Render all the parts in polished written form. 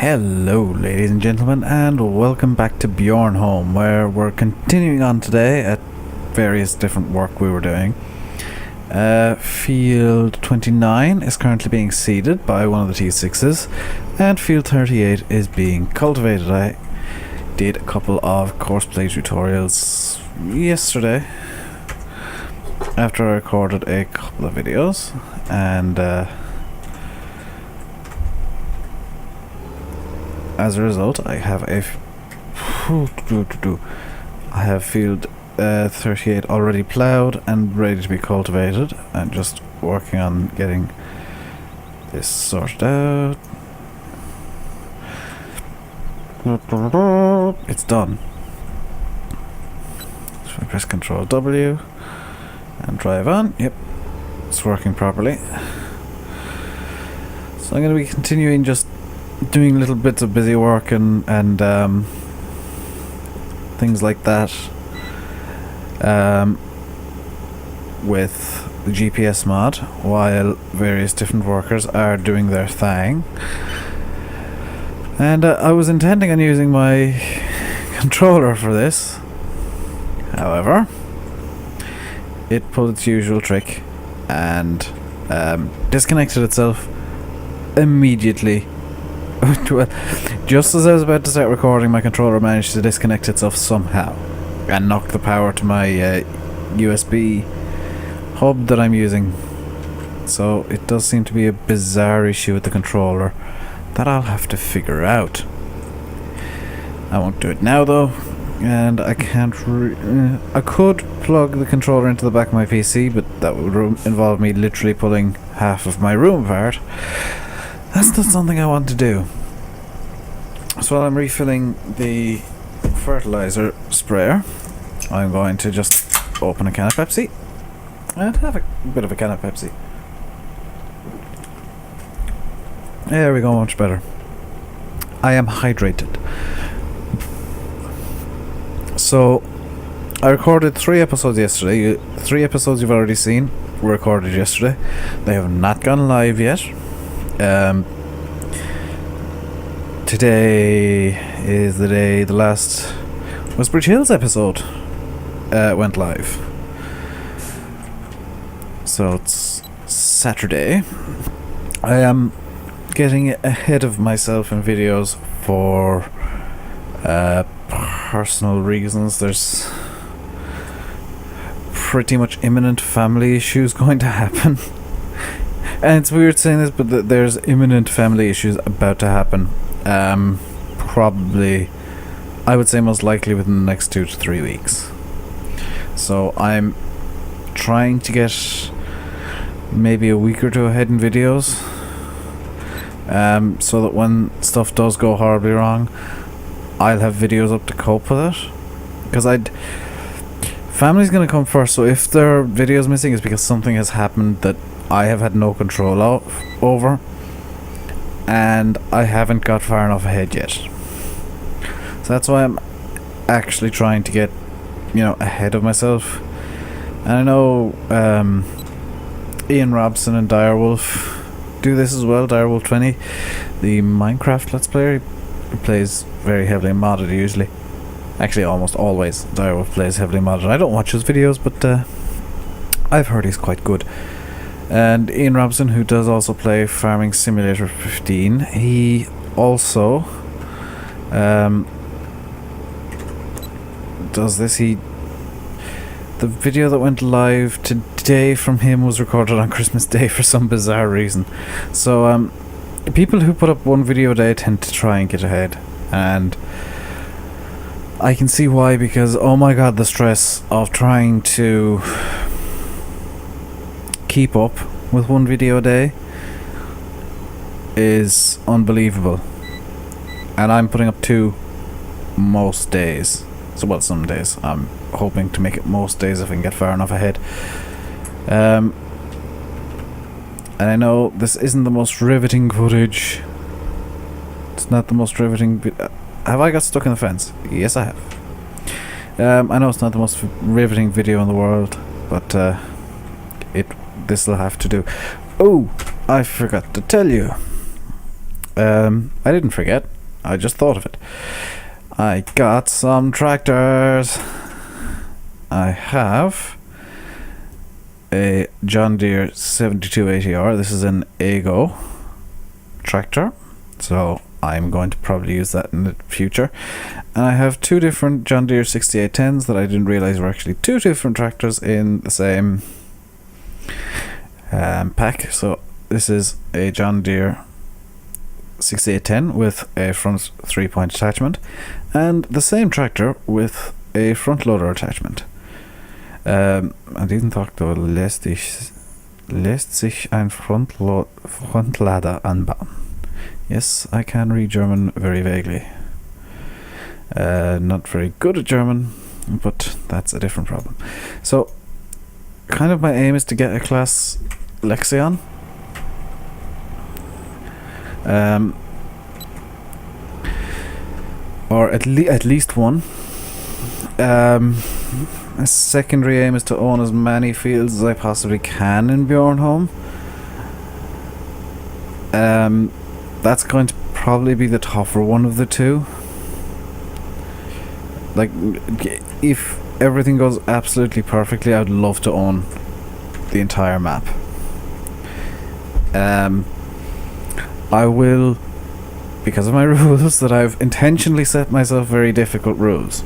Hello ladies and gentlemen, and welcome back to Bjornholm, where we're continuing on today at various different work we were doing. Field 29 is currently being seeded by one of the T6s, and field 38 is being cultivated. I did a couple of course play tutorials yesterday after I recorded a couple of videos, and as a result, I have field 38 already ploughed and ready to be cultivated. I'm just working on getting this sorted out. It's done. So I press Ctrl W and drive on. Yep, it's working properly. So I'm going to be continuing just doing little bits of busy work and things like that with the GPS mod, while various different workers are doing their thing. And I was intending on using my controller for this. However, it pulled its usual trick and disconnected itself immediately. Just as I was about to start recording, my controller managed to disconnect itself somehow and knock the power to my USB hub that I'm using. So it does seem to be a bizarre issue with the controller that I'll have to figure out. I won't do it now though, and I can't I could plug the controller into the back of my PC, but that would involve me literally pulling half of my room apart. That's not something I want to do. So while I'm refilling the fertilizer sprayer, I'm going to just open a can of Pepsi and have a bit of a can of Pepsi. There we go, much better. I am hydrated. So I recorded 3 episodes yesterday. 3 episodes you've already seen were recorded yesterday. They have not gone live yet. Today is the day the last Westbridge Hills episode went live. So it's Saturday. I am getting ahead of myself in videos for personal reasons. There's pretty much imminent family issues going to happen. And it's weird saying this, but there's imminent family issues about to happen. Probably, I would say most likely within the next 2 to 3 weeks. So I'm trying to get maybe a week or two ahead in videos, so that when stuff does go horribly wrong, I'll have videos up to cope with it. Because family's gonna come first, so if there are videos missing, it's because something has happened that I have had no control over, and I haven't got far enough ahead yet. So that's why I'm actually trying to get, ahead of myself. And I know Ian Robson and Direwolf do this as well. Direwolf 20, the Minecraft Let's Player, he plays very heavily modded usually. Actually, almost always Direwolf plays heavily modded. I don't watch his videos, but I've heard he's quite good. And Ian Robson, who does also play Farming Simulator 15, he also does this. The video that went live today from him was recorded on Christmas Day for some bizarre reason. So people who put up one video a day tend to try and get ahead, and I can see why, because oh my god, the stress of trying to keep up with one video a day is unbelievable. And I'm putting up 2 most days. So, well, some days. I'm hoping to make it most days if I can get far enough ahead. And I know this isn't the most riveting footage. It's not the most riveting. Have I got stuck in the fence? Yes, I have. I know it's not the most riveting video in the world, but this'll have to do. Oh, I forgot to tell you. I didn't forget. I just thought of it. I got some tractors. I have a John Deere 7280R. This is an Ego tractor, so I'm going to probably use that in the future. And I have two different John Deere 6810s that I didn't realize were actually two different tractors in the same pack. So this is a John Deere 6810 with a front 3-point attachment, and the same tractor with a front loader attachment. An diesem Traktor lässt sich ein Frontlader anbauen. Yes, I can read German very vaguely. Not very good at German, but that's a different problem. So, kind of my aim is to get a class Lexion. Or at least one. My secondary aim is to own as many fields as I possibly can in Bjornholm. That's going to probably be the tougher one of the two. Like, if everything goes absolutely perfectly, I'd love to own the entire map. I will, because of my rules, that I've intentionally set myself very difficult rules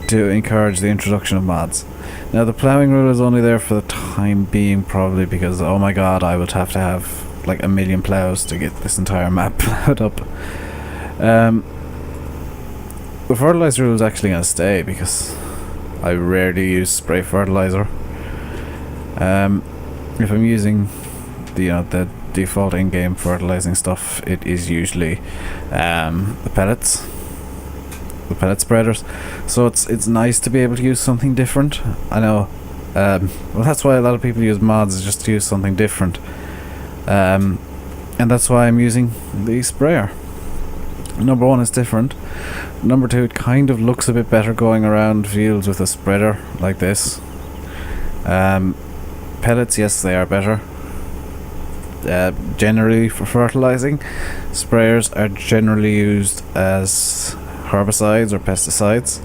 to encourage the introduction of mods. Now, the ploughing rule is only there for the time being, probably because, oh my god, I would have to have like 1 million ploughs to get this entire map ploughed up. The fertilizer rule is actually going to stay because I rarely use spray fertilizer. If I'm using the default in-game fertilizing stuff, it is usually the pellets. The pellet spreaders, so it's nice to be able to use something different. I know, well, that's why a lot of people use mods, is just to use something different, and that's why I'm using the sprayer. Number one, it's different. Number two, it kind of looks a bit better going around fields with a spreader like this. Pellets, yes, they are better. Generally for fertilizing, sprayers are generally used as herbicides or pesticides.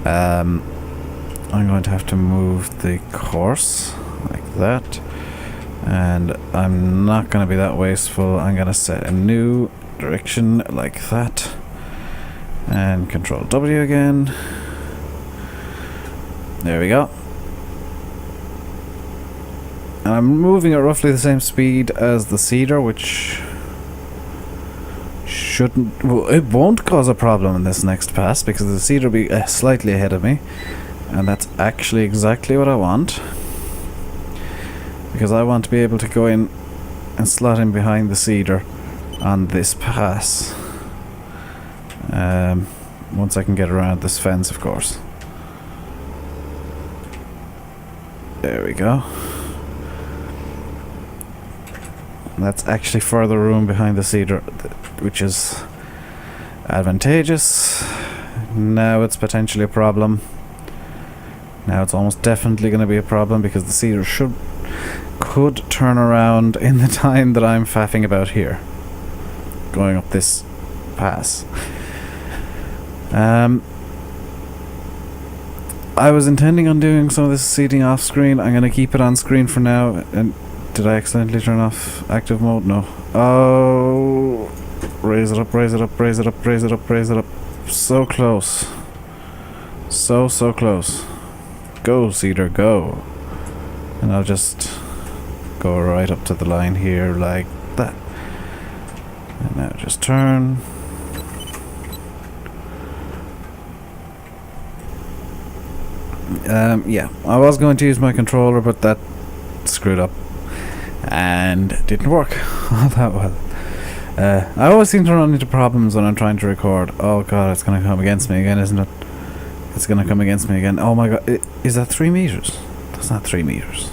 I'm going to have to move the course like that, and I'm not going to be that wasteful. I'm going to set a new direction like that, and Control W again. There we go. And I'm moving at roughly the same speed as the seeder, which shouldn't, well, it won't cause a problem in this next pass because the seeder will be slightly ahead of me, and that's actually exactly what I want, because I want to be able to go in and slot in behind the seeder on this pass, once I can get around this fence, of course. There we go. That's actually further room behind the seeder, which is advantageous. Now it's potentially a problem. Now it's almost definitely going to be a problem because the seeder could turn around in the time that I'm faffing about here, going up this pass. I was intending on doing some of this seeding off screen. I'm going to keep it on screen for now. And did I accidentally turn off active mode? No. Oh, raise it up, raise it up, raise it up, raise it up, raise it up. So close. So close. Go, seeder, go. And I'll just go right up to the line here like that. And now just turn. Yeah, I was going to use my controller, but that screwed up and didn't work all that well. I always seem to run into problems when I'm trying to record. Oh god, it's going to come against me again, isn't it? It's going to come against me again. Oh my god, is that 3 meters? That's not 3 meters.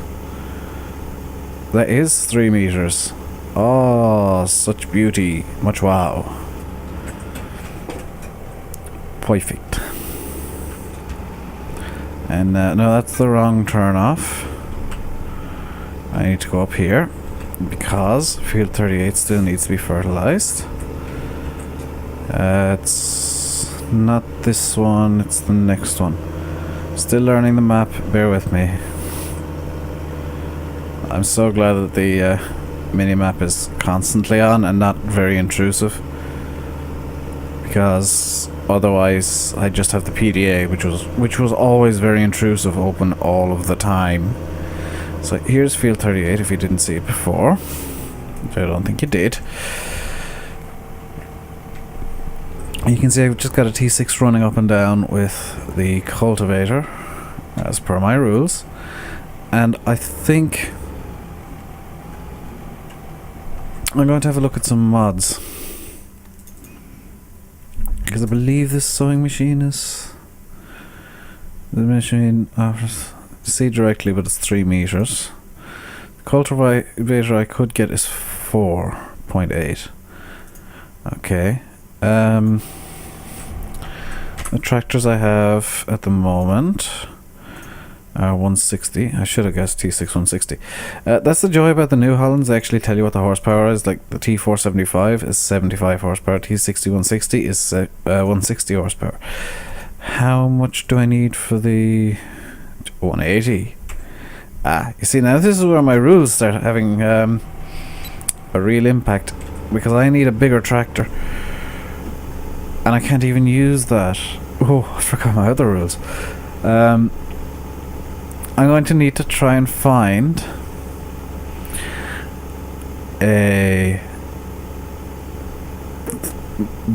That is 3 meters. Oh, such beauty. Much wow. Perfect. And no, that's the wrong turn off. I need to go up here. because field 38 still needs to be fertilized. It's not this one, it's the next one. Still learning the map, bear with me. I'm so glad that the mini-map is constantly on and not very intrusive, because otherwise I just have the PDA, which was always very intrusive, open all of the time. So here's field 38 if you didn't see it before, which I don't think you did. You can see I've just got a T6 running up and down with the cultivator as per my rules, and I think I'm going to have a look at some mods, because I believe this sewing machine is the machine offers see directly, but it's 3 meters. The cultivator I could get is 4.8. Okay. The tractors I have at the moment are 160. I should have guessed T6 160. That's the joy about the new Hollands. They actually tell you what the horsepower is. Like the T475 is 75 horsepower. T60 160 is 160 horsepower. How much do I need for the 180? You see, now this is where my rules start having a real impact, because I need a bigger tractor. And I can't even use that. Oh, I forgot my other rules. I'm going to need to try and find a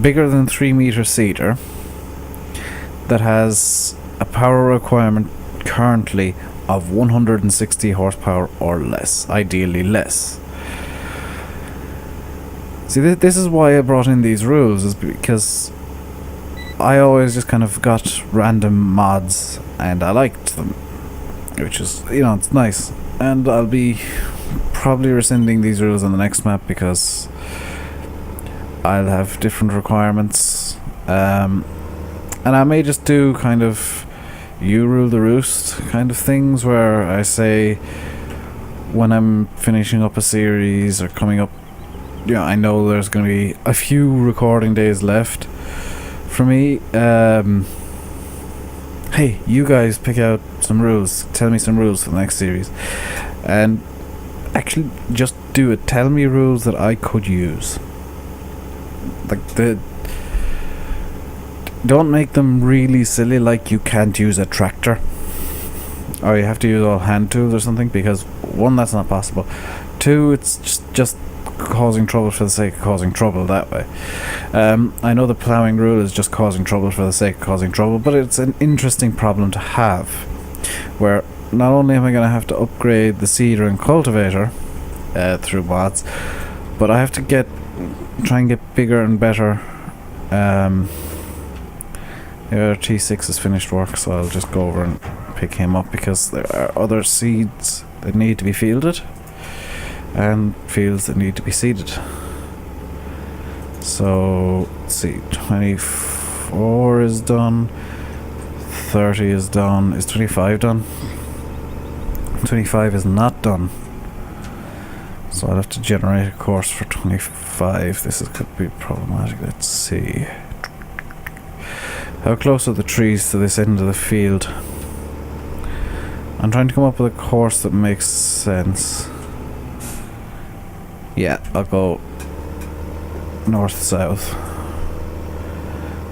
bigger than 3 meter seeder that has a power requirement currently of 160 horsepower or less, ideally less. See, this is why I brought in these rules, is because I always just kind of got random mods and I liked them, which is, you know, it's nice. And I'll be probably rescinding these rules on the next map, because I'll have different requirements, and I may just do kind of you rule the roost kind of things, where I say when I'm finishing up a series or coming up, you know, I know there's going to be a few recording days left for me. Hey, you guys pick out some rules, tell me some rules for the next series, and actually just do it. Tell me rules that I could use. Like, don't make them really silly, like you can't use a tractor or you have to use all hand tools or something, because 1, that's not possible. 2, it's just causing trouble for the sake of causing trouble that way. I know the ploughing rule is just causing trouble for the sake of causing trouble, but it's an interesting problem to have, where not only am I going to have to upgrade the seeder and cultivator through mods, but I have to try and get bigger and better. T6 has finished work, so I'll just go over and pick him up, because there are other seeds that need to be fielded and fields that need to be seeded. So let's see, 24 is done, 30 is done. Is 25 done? 25 is not done, so I'll have to generate a course for 25. This could be problematic. Let's see, how close are the trees to this end of the field? I'm trying to come up with a course that makes sense. Yeah, I'll go north-south.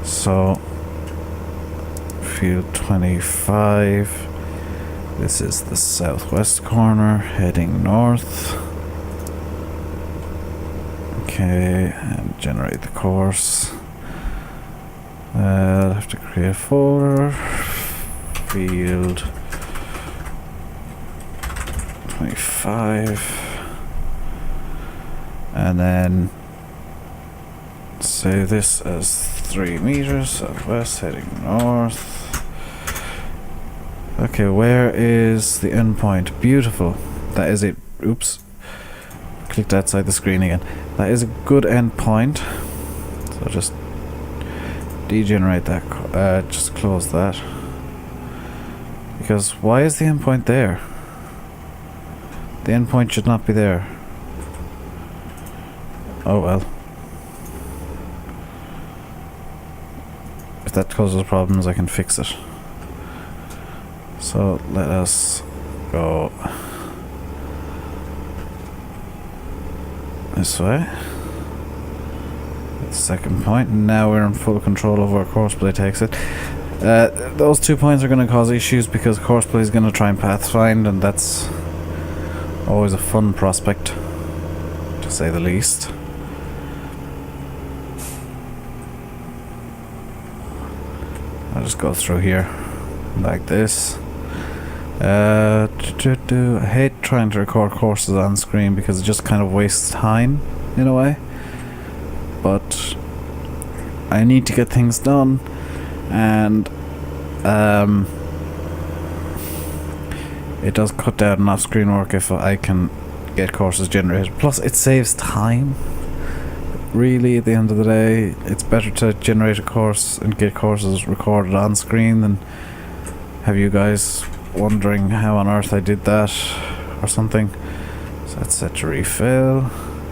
So, field 25. This is the southwest corner, heading north. Okay, and generate the course. I'll have to create a folder. Field 25. And then say this as 3 meters, southwest, heading north. Okay, where is the endpoint? Beautiful. That is it. Oops. Clicked outside the screen again. That is a good endpoint. So just degenerate that. Just close that. Because why is the endpoint there? The endpoint should not be there. Oh well. If that causes problems, I can fix it. So let us go this way. Second point. Now we're in full control of where courseplay takes it. Those 2 points are going to cause issues because courseplay is going to try and pathfind, and that's always a fun prospect, to say the least. I'll just go through here like this. I hate trying to record courses on screen because it just kind of wastes time in a way, but I need to get things done, and it does cut down on off-screen work if I can get courses generated. Plus it saves time. Really, at the end of the day, it's better to generate a course and get courses recorded on screen than have you guys wondering how on earth I did that or something. So that's set to refill.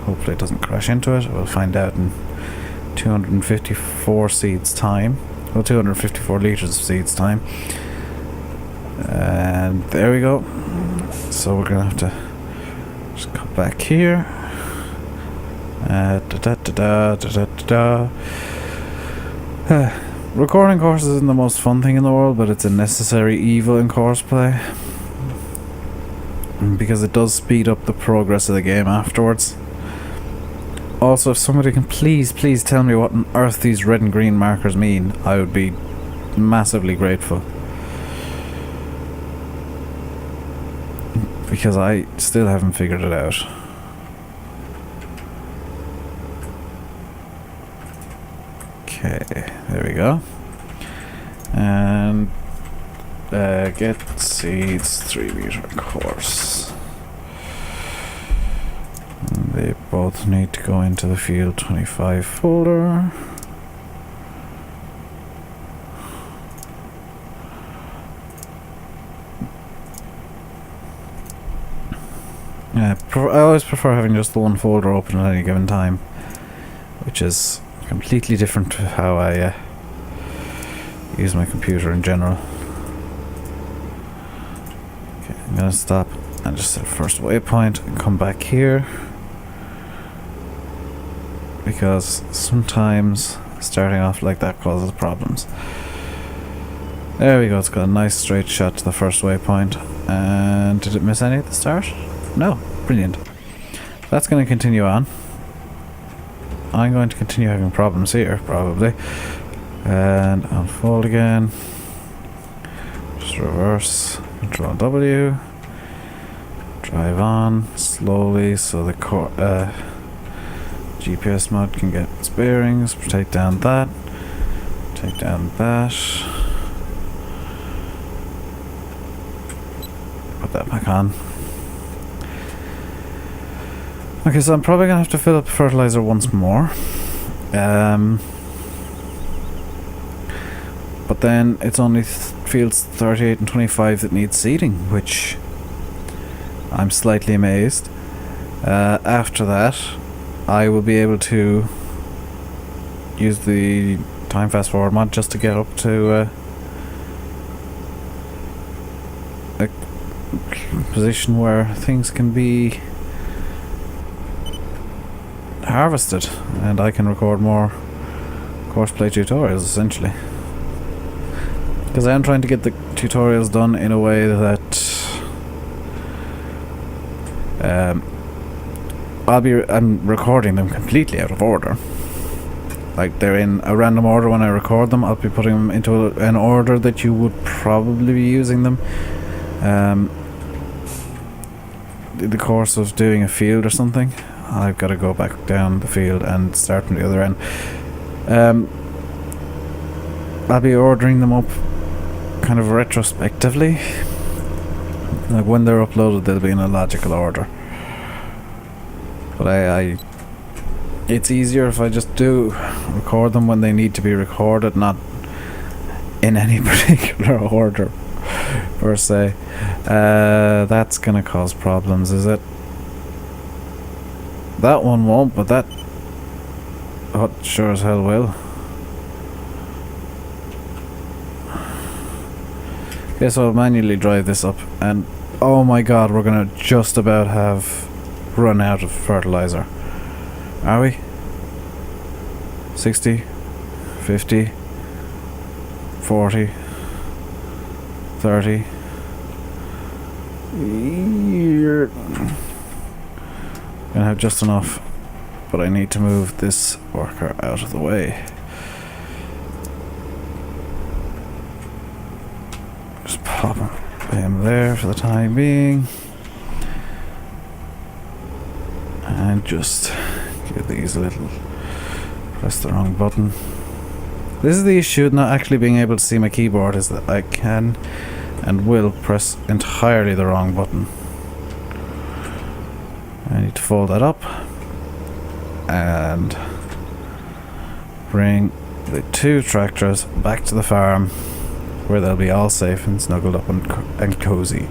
Hopefully it doesn't crash into it. We'll find out in 254 seeds time. Well, 254 litres of seeds time. And there we go. So we're going to have to just come back here. Recording courses isn't the most fun thing in the world, but it's a necessary evil in courseplay, because it does speed up the progress of the game afterwards. Also, if somebody can please tell me what on earth these red and green markers mean, I would be massively grateful, because I still haven't figured it out. Okay, there we go. And get seeds 3 meter course. And they both need to go into the field 25 folder. Yeah, I always prefer having just the one folder open at any given time, which is completely different to how I use my computer in general. Okay, I'm gonna stop and just set first waypoint and come back here, because sometimes starting off like that causes problems. There we go, it's got a nice straight shot to the first waypoint. And did it miss any at the start? No, brilliant. That's going to continue on. I'm going to continue having problems here, probably. And unfold again. Just reverse, Control W. Drive on slowly so the GPS mod can get its bearings. Take down that. Take down that. Put that back on. Okay, so I'm probably going to have to fill up the fertilizer once more. But then it's only fields 38 and 25 that need seeding, which I'm slightly amazed. After that, I will be able to use the time fast forward mod just to get up to a position where things can be harvested and I can record more courseplay tutorials, essentially, because I am trying to get the tutorials done in a way that I'm recording them completely out of order. Like, they're in a random order when I record them. I'll be putting them into an order that you would probably be using them in the course of doing a field or something. I've got to go back down the field and start from the other end. I'll be ordering them up kind of retrospectively. Like, when they're uploaded, they'll be in a logical order. But it's easier if I just do record them when they need to be recorded, not in any particular order, per se. That's gonna cause problems, is it? That one won't, but that hut sure as hell will. Okay, so I'll manually drive this up, and oh my god, we're gonna just about have run out of fertilizer. Are we? 60, 50, 40, 30. Gonna have just enough, but I need to move this worker out of the way. Just pop him there for the time being. And just give these a little... Press the wrong button. This is the issue with not actually being able to see my keyboard, is that I can and will press entirely the wrong button. I need to fold that up and bring the two tractors back to the farm where they'll be all safe and snuggled up and cozy.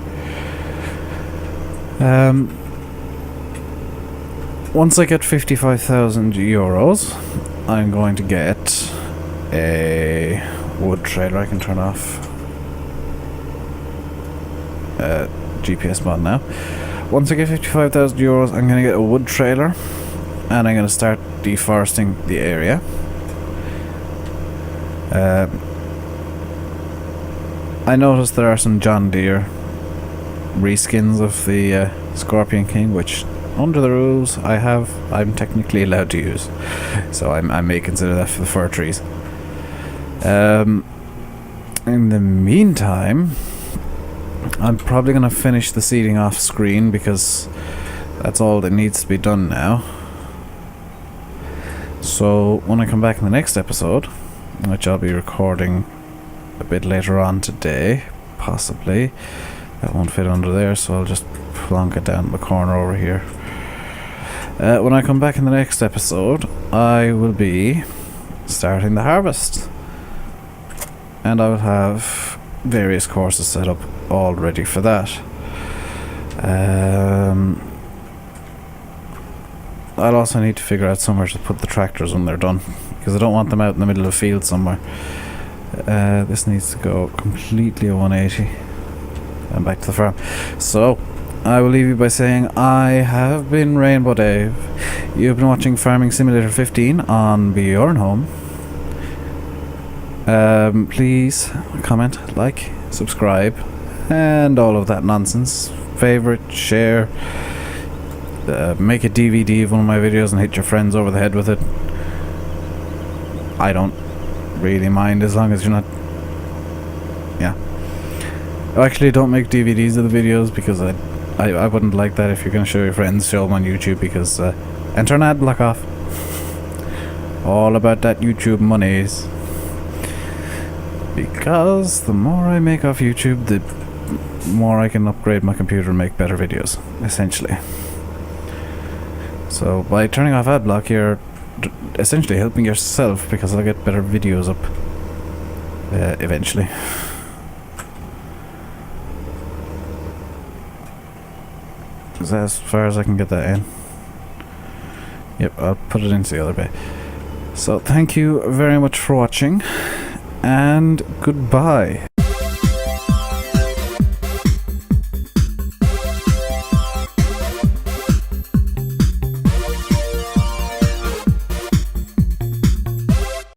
Once I get 55,000 euros, I'm going to get a wood trailer. I can turn off GPS mod now. Once I get 55,000 euros, I'm going to get a wood trailer and I'm going to start deforesting the area. I noticed there are some John Deere reskins of the Scorpionking, which under the rules I'm technically allowed to use, so I may consider that for the fir trees. In the meantime, I'm probably going to finish the seeding off screen because that's all that needs to be done now. So when I come back in the next episode, which I'll be recording a bit later on today, possibly, that won't fit under there, so I'll just plonk it down in the corner over here. When I come back in the next episode, I will be starting the harvest, and I will have various courses set up all ready for that. I'll also need to figure out somewhere to put the tractors when they're done, because I don't want them out in the middle of the field somewhere. This needs to go completely a 180 and back to the farm. So I will leave you by saying I have been Rainbow Dave. You've been watching Farming Simulator 15 on Bjornholm. Please comment, like, subscribe, and all of that nonsense. Favorite, share, make a DVD of one of my videos and hit your friends over the head with it. I don't really mind as long as you're not... Yeah. Actually, don't make DVDs of the videos, because I wouldn't like that if you're going to show your friends, show them on YouTube, because and turn ad block off. All about that YouTube monies. Because the more I make off YouTube, the more I can upgrade my computer and make better videos, essentially. So by turning off ad block, you're essentially helping yourself, because I'll get better videos up eventually. Is that as far as I can get that in? Yep, I'll put it into the other bay. So thank you very much for watching, and goodbye.